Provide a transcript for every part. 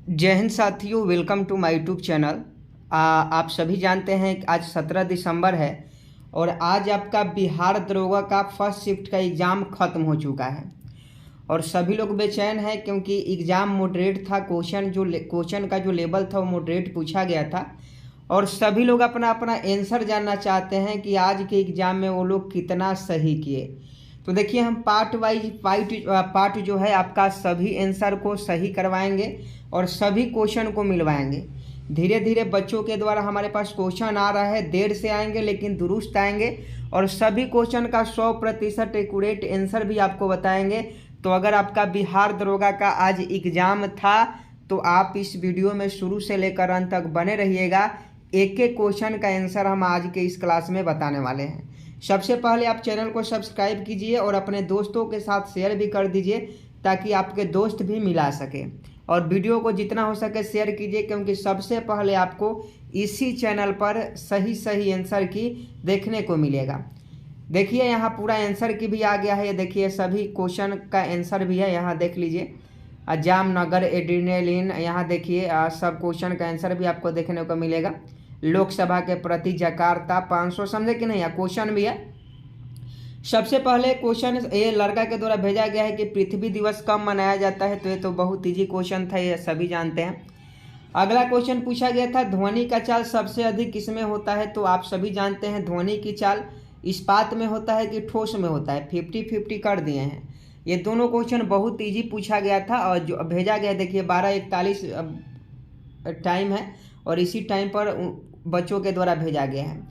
जय हिंद साथियों, welcome to my YouTube channel. आप सभी जानते हैं कि आज 17 दिसंबर है और आज आपका बिहार दरोगा का फर्स्ट शिफ्ट का एग्ज़ाम ख़त्म हो चुका है और सभी लोग बेचैन हैं क्योंकि एग्ज़ाम मॉडरेट था। क्वेश्चन का जो लेवल था वो मॉडरेट पूछा गया था और सभी लोग अपना अपना आंसर जानना चाहते हैं कि आज के एग्ज़ाम में वो लोग कितना सही किए। तो देखिए, हम पार्ट वाइज पार्ट जो है आपका सभी आंसर को सही करवाएंगे और सभी क्वेश्चन को मिलवाएंगे। धीरे धीरे बच्चों के द्वारा हमारे पास क्वेश्चन आ रहा है, देर से आएंगे लेकिन दुरुस्त आएंगे और सभी क्वेश्चन का 100% एक्यूरेट आंसर भी आपको बताएंगे। तो अगर आपका बिहार दरोगा का आज एग्ज़ाम था तो आप इस वीडियो में शुरू से लेकर अंत तक बने रहिएगा। एक एक क्वेश्चन का आंसर हम आज के इस क्लास में बताने वाले हैं। सबसे पहले आप चैनल को सब्सक्राइब कीजिए और अपने दोस्तों के साथ शेयर भी कर दीजिए ताकि आपके दोस्त भी मिला सके और वीडियो को जितना हो सके शेयर कीजिए क्योंकि सबसे पहले आपको इसी चैनल पर सही सही आंसर की देखने को मिलेगा। देखिए, यहाँ पूरा आंसर की भी आ गया है। ये देखिए, सभी क्वेश्चन का आंसर भी है, यहाँ देख लीजिए। जामनगर एड्रेनलिन, यहाँ देखिए सब क्वेश्चन का आंसर भी आपको देखने को मिलेगा। लोकसभा के प्रति जकार्ता 500, समझे कि नहीं, यहाँ क्वेश्चन भी है। सबसे पहले क्वेश्चन ये लड़का के द्वारा भेजा गया है कि पृथ्वी दिवस कब मनाया जाता है, तो ये तो बहुत ईजी क्वेश्चन था, ये सभी जानते हैं। अगला क्वेश्चन पूछा गया था ध्वनि का चाल सबसे अधिक किसमें होता है, तो आप सभी जानते हैं ध्वनि की चाल इस्पात में होता है कि ठोस में होता है। 50-50 कर दिए हैं। ये दोनों क्वेश्चन बहुत ईजी पूछा गया था और जो भेजा गया देखिए 12:41 टाइम है और इसी टाइम पर बच्चों के द्वारा भेजा गया है।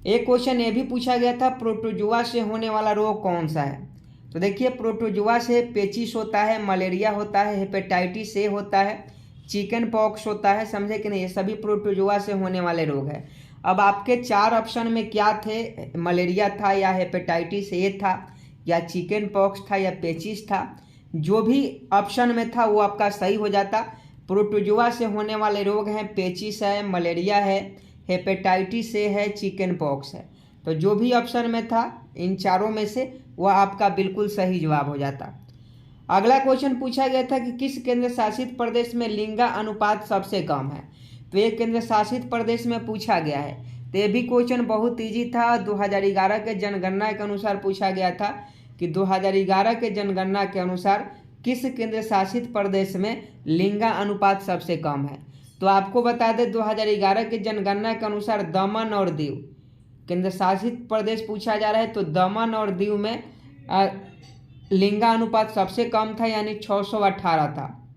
एक क्वेश्चन ये भी पूछा गया था प्रोटोजुआ से होने वाला रोग कौन सा है, तो देखिए प्रोटोजुआ से पेचिस होता है, मलेरिया होता है, हेपेटाइटिस ए होता है, चिकन पॉक्स होता है, समझे कि नहीं, ये सभी प्रोटोजुआ से होने वाले रोग है। अब आपके 4 ऑप्शन में क्या थे, मलेरिया था या हेपेटाइटिस ए था या चिकन पॉक्स था या पेचिस था। जो भी ऑप्शन में था वो आपका सही हो जाता। प्रोटोजुआ से होने वाले रोग हैं पेचिस है, मलेरिया है, हेपेटाइटिस ए है, चिकन पॉक्स है। तो जो भी ऑप्शन में था इन चारों में से वह आपका बिल्कुल सही जवाब हो जाता। अगला क्वेश्चन पूछा गया था कि किस केंद्र शासित प्रदेश में लिंगा अनुपात सबसे कम है, तो ये केंद्र शासित प्रदेश में पूछा गया है। तो ये भी क्वेश्चन बहुत ईजी था। 2011 के जनगणना के अनुसार पूछा गया था कि 2011 के जनगणना के अनुसार किस केंद्र शासित प्रदेश में लिंगा अनुपात सबसे कम है। तो आपको बता दें 2011 के जनगणना के अनुसार दमन और दीव केंद्र शासित प्रदेश पूछा जा रहा है, तो दमन और दीव में लिंगा अनुपात सबसे कम था यानी 618 था।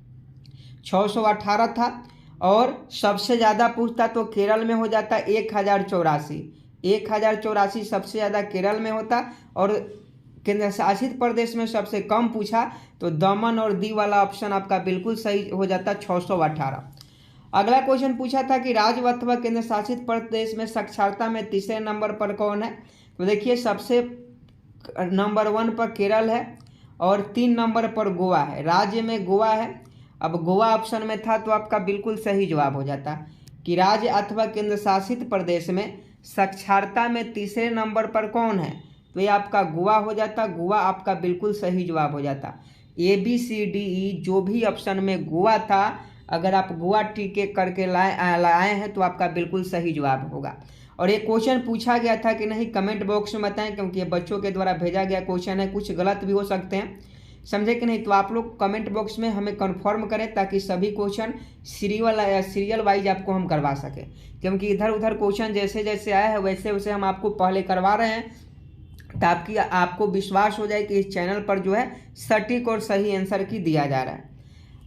618 था और सबसे ज़्यादा पूछता तो केरल में हो जाता 1084। 1084 सबसे ज़्यादा केरल में होता और केंद्र शासित प्रदेश में सबसे कम पूछा तो दमन और दीव वाला ऑप्शन आपका बिल्कुल सही हो जाता 618। अगला क्वेश्चन पूछा था कि राज्य अथवा केंद्र शासित प्रदेश में साक्षरता में तीसरे नंबर पर कौन है, तो देखिए सबसे नंबर 1 पर केरल है और 3 नंबर पर गोवा है। राज्य में गोवा है। अब गोवा ऑप्शन में था तो आपका बिल्कुल सही जवाब हो जाता कि राज्य अथवा केंद्र शासित प्रदेश में साक्षरता में तीसरे नंबर पर कौन है, तो ये आपका गोवा हो जाता। गोवा आपका बिल्कुल सही जवाब हो जाता। ABCDE जो भी ऑप्शन में गोवा था, अगर आप गोवा टिक करके लाए हैं तो आपका बिल्कुल सही जवाब होगा। और ये क्वेश्चन पूछा गया था कि नहीं, कमेंट बॉक्स में बताएं क्योंकि ये बच्चों के द्वारा भेजा गया क्वेश्चन है, कुछ गलत भी हो सकते हैं, समझे कि नहीं। तो आप लोग कमेंट बॉक्स में हमें कंफर्म करें ताकि सभी क्वेश्चन सीरियल वाइज आपको हम करवा सकें, क्योंकि इधर उधर क्वेश्चन जैसे जैसे आया है वैसे वैसे हम आपको पहले करवा रहे हैं ताकि आपको विश्वास हो जाए कि इस चैनल पर जो है सटीक और सही आंसर की दिया जा रहा है।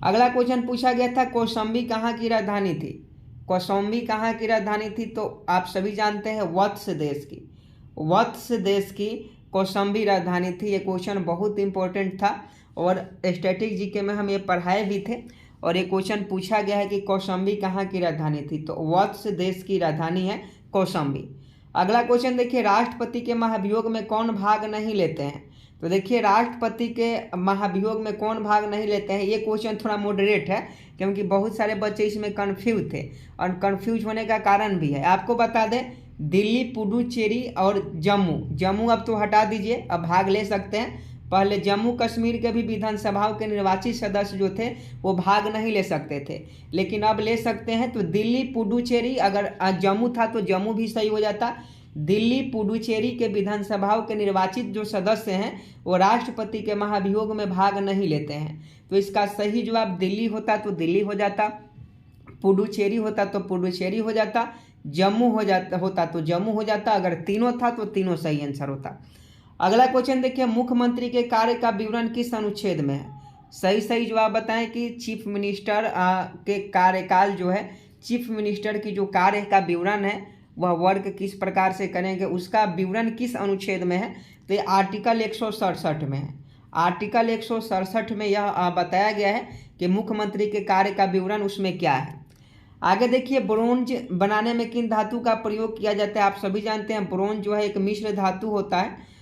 अगला क्वेश्चन पूछा गया था कौशाम्बी कहाँ की राजधानी थी। कौशाम्बी कहाँ की राजधानी थी, तो आप सभी जानते हैं वत्स देश की कौशाम्बी राजधानी थी। ये क्वेश्चन बहुत इंपॉर्टेंट था और स्टैटिक जीके में हम ये पढ़ाए भी थे और ये क्वेश्चन पूछा गया है कि कौशाम्बी कहाँ की राजधानी थी, तो वत्स देश की राजधानी है कौशाम्बी। अगला क्वेश्चन देखिए राष्ट्रपति के महाभियोग में कौन भाग नहीं लेते हैं, तो देखिए राष्ट्रपति के महाभियोग में कौन भाग नहीं लेते हैं। ये क्वेश्चन थोड़ा मॉडरेट है क्योंकि बहुत सारे बच्चे इसमें कंफ्यूज थे और कंफ्यूज होने का कारण भी है। आपको बता दें दिल्ली, पुडुचेरी और जम्मू अब तो हटा दीजिए, अब भाग ले सकते हैं। पहले जम्मू कश्मीर के भी विधानसभाओं के निर्वाचित सदस्य जो थे वो भाग नहीं ले सकते थे, लेकिन अब ले सकते हैं। तो दिल्ली पुडुचेरी, अगर जम्मू था तो जम्मू भी सही हो जाता। दिल्ली पुडुचेरी के विधानसभाओं के निर्वाचित जो सदस्य हैं वो राष्ट्रपति के महाभियोग में भाग नहीं लेते हैं, तो इसका सही जवाब दिल्ली होता तो दिल्ली हो जाता, पुडुचेरी होता तो पुडुचेरी हो जाता, जम्मू होता तो जम्मू हो जाता। अगर तीनों था तो तीनों सही आंसर होता। अगला क्वेश्चन देखिए, मुख्यमंत्री के कार्य का विवरण किस अनुच्छेद में है? सही जवाब बताएं कि चीफ मिनिस्टर के कार्यकाल जो है, चीफ मिनिस्टर की जो कार्य का विवरण है वह वर्क किस प्रकार से करेंगे, उसका विवरण किस अनुच्छेद में है? तो ये आर्टिकल 167 में है। आर्टिकल 167 में यह बताया गया है कि मुख्यमंत्री के कार्य का विवरण उसमें क्या है। आगे देखिए, ब्रोंज बनाने में किन धातु का प्रयोग किया जाता है? आप सभी जानते हैं ब्रोंज जो है एक मिश्र धातु होता है।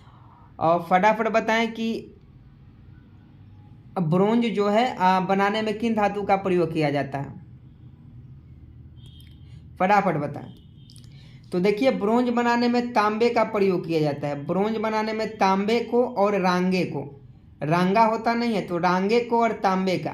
और फटाफट बताएं कि ब्रोंज जो है बनाने में किन धातु का प्रयोग किया जाता है, फटाफट बताएं। तो देखिए, ब्रोंज बनाने में तांबे का प्रयोग किया जाता है। ब्रोंज बनाने में तांबे को और रांगे को, रांगा होता नहीं है तो रांगे को और तांबे का,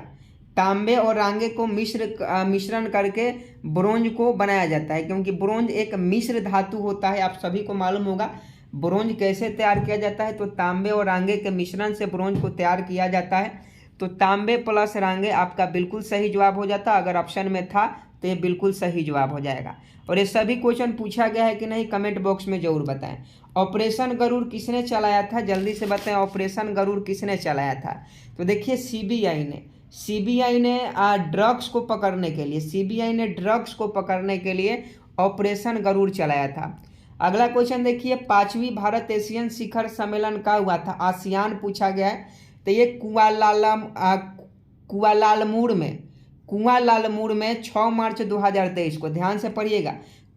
तांबे और रांगे को मिश्रण करके ब्रोंज को बनाया जाता है, क्योंकि ब्रोंज एक मिश्र धातु होता है। आप सभी को मालूम होगा ब्रोंज कैसे तैयार किया जाता है, तो तांबे और रांगे के मिश्रण से ब्रोंज को तैयार किया जाता है। तो तांबे प्लस रांगे आपका बिल्कुल सही जवाब हो जाता। अगर ऑप्शन में था तो ये बिल्कुल सही जवाब हो जाएगा। और ये सभी क्वेश्चन पूछा गया है कि नहीं, कमेंट बॉक्स में जरूर बताएं। ऑपरेशन गरुड़ किसने चलाया था? जल्दी से बताएं, ऑपरेशन गरुड़ किसने चलाया था? तो देखिए, सीबीआई ने ड्रग्स को पकड़ने के लिए, सीबीआई ने ड्रग्स को पकड़ने के लिए ऑपरेशन गरुड़ चलाया था। अगला क्वेश्चन देखिए, 5वीं भारत एशियन शिखर सम्मेलन का हुआ था? आसियान पूछा गया है। तो ये कुआलालम्पुर में 6 मार्च 2023 को, ध्यान से पढ़िएगा,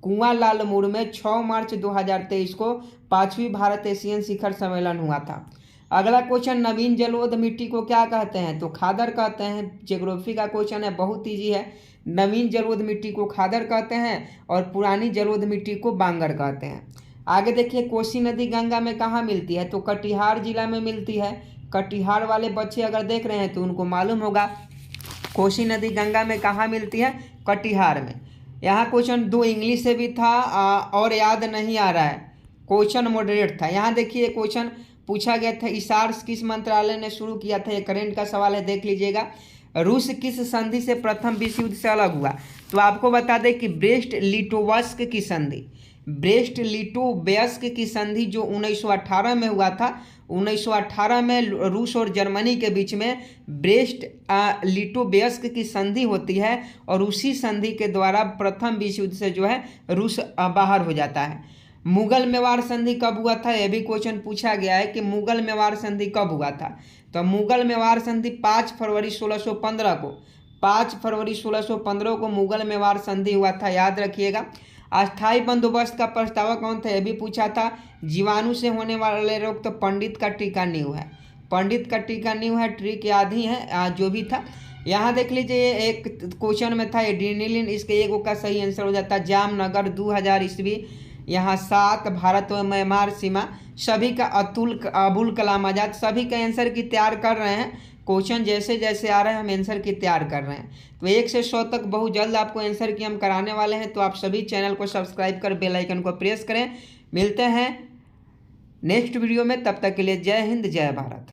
कुआलालम्पुर में 6 मार्च 2023 को 5वीं भारत एशियन शिखर सम्मेलन हुआ था। अगला क्वेश्चन, नवीन जलोढ़ मिट्टी को क्या कहते हैं? तो खादर कहते हैं। ज्योग्राफी का क्वेश्चन है, बहुत ईजी है। नवीन जलोढ़ मिट्टी को खादर कहते हैं और पुरानी जलोढ़ मिट्टी को बांगर कहते हैं। आगे देखिए, कोसी नदी गंगा में कहाँ मिलती है? तो कटिहार जिला में मिलती है। कटिहार वाले बच्चे अगर देख रहे हैं तो उनको मालूम होगा कोसी नदी गंगा में कहाँ मिलती है, कटिहार में। यहाँ क्वेश्चन 2 इंग्लिश से भी था और याद नहीं आ रहा है, क्वेश्चन मॉडरेट था। यहाँ देखिए क्वेश्चन पूछा गया था, इसार्स किस मंत्रालय ने शुरू किया था? ये करेंट का सवाल है, देख लीजिएगा। रूस किस संधि से प्रथम विश्व युद्ध से अलग हुआ? तो आपको बता दें कि ब्रेस्ट लिटोवस्क की संधि, ब्रेस्ट लिटोवस्क की संधि जो 1918 में हुआ था, 1918 में रूस और जर्मनी के बीच में ब्रेस्ट लिटोवस्क की संधि होती है और उसी संधि के द्वारा प्रथम विश्व युद्ध से जो है रूस बाहर हो जाता है। मुगल मेवाड़ संधि कब हुआ था? यह भी क्वेश्चन पूछा गया है कि मुगल मेवाड़ संधि कब हुआ था? तो मुगल मेवाड़ संधि 5 फरवरी 1615 को, 5 फरवरी 1615 को मुगल मेवाड़ संधि हुआ था, याद रखिएगा। अस्थायी बंदोबस्त का प्रस्तावक कौन था? यह भी पूछा था। जीवाणु से होने वाले रोग, तो पंडित का टीका नींव है, पंडित का टीका नींव है, ट्रिक याद ही है जो भी था। यहाँ देख लीजिए, एक क्वेश्चन में था एड्रेनालिन, इसके एक का सही आंसर हो जाता। जामनगर 2000 ईस्वी, यहाँ 7 भारत व म्यांमार सीमा, सभी का अबुल कलाम आजाद, सभी का आंसर की तैयार कर रहे हैं। क्वेश्चन जैसे जैसे आ रहे हैं हम आंसर की तैयार कर रहे हैं। तो 1 से 100 तक बहुत जल्द आपको आंसर की हम कराने वाले हैं, तो आप सभी चैनल को सब्सक्राइब कर बेल आइकन को प्रेस करें। मिलते हैं नेक्स्ट वीडियो में, तब तक के लिए जय हिंद जय भारत।